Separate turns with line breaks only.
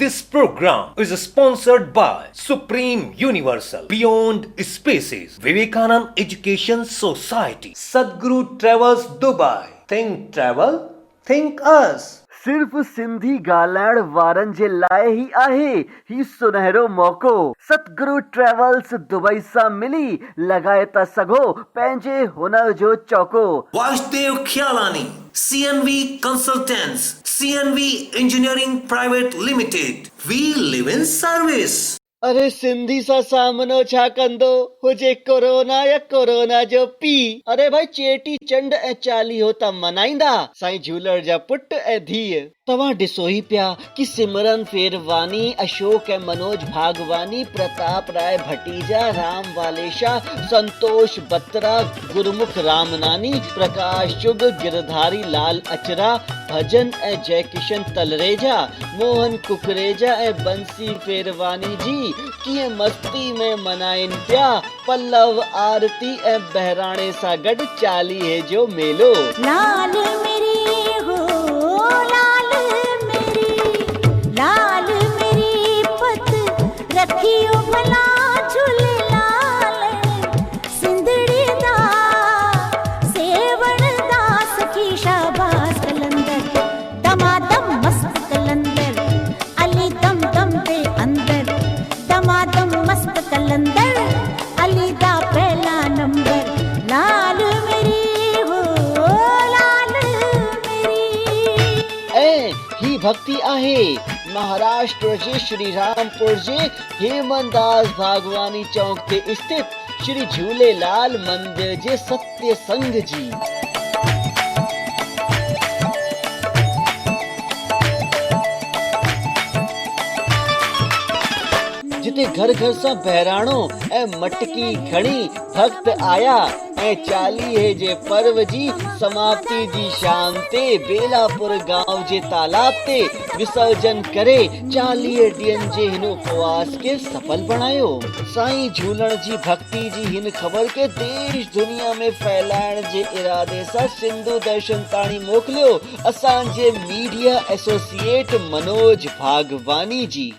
This program is sponsored by Supreme Universal Beyond Spaces Vivekanand Education Society Sadguru Travels Dubai Think Travel Think Us
सिर्फ सिंधी ॻाल्हाइण वारनि जे लाइ ही आहे ही सुनहरो मौक़ो। सतगुरु travels Dubai सां मिली लॻाए था सघो पंहिंजे हुनर जो चौको।
Vasudev खियालानी CNV Consultants CNV Engineering Private Limited We live in service।
अरे सिंधी सां सामनो छा कंदो हुजे कोरोना या कोरोना जो पी। अरे भाई चेटी चंड ऐं चालीहो त मनाईंदा साईं झूलण जा पुट ऐं धीअ। तव्हां ॾिसो ई पिया कि सिमरन फेरवानी, अशोक ऐं मनोज भागवानी, प्रताप राय भटीजा, राम वालेशा, संतोष बत्रा, गुरमुख रामनानी, प्रकाश चुग, गिरधारी लाल अचरा, भजन ऐं जयकिशन तलरेजा, मोहन कुकरेजा ऐं बंसी फेरवानी जी कीअं मस्ती में मनाइनि पिया पल्लव आरती ऐं बहिराणे सां गॾु चालीहे जो मेलो।
लाल मेरी हो लाल मेरी पत रखियो भला झूलेलाल सिंधड़ी दा सेवण दा सखी शाबाश कलंदर दमादम मस्त कलंदर अली दम दम पे अंदर दमादम मस्त कलंदर अली दा पहला नंबर लाल मेरी हो लाल मेरी।
ऐं ही भक्ति आहे महाराष्ट्र जे श्रीरामपुर जे हेमनदास भागवानी चौक ते स्थित श्री झूलेलाल मंदिर जे सत्य संघ जी। जिते घर घर सां बहिराणो ऐं मटकी खणी भक्त आया ऐं चालीहे जे पर्व जी समाप्ति जी शाम ते बेलापुर गांव जे तालाब ते विसर्जन करे 40 ॾींहंनि जे हिन उपवास खे सफल बणायो। साईं झूलण जी भक्ति जी हिन ख़बर खे देश दुनिया में फैलाइण जे इरादे सां सिंधु दर्शन ताणी मोकिलियो असांजे मीडिया एसोसिएट मनोज भागवानी जी।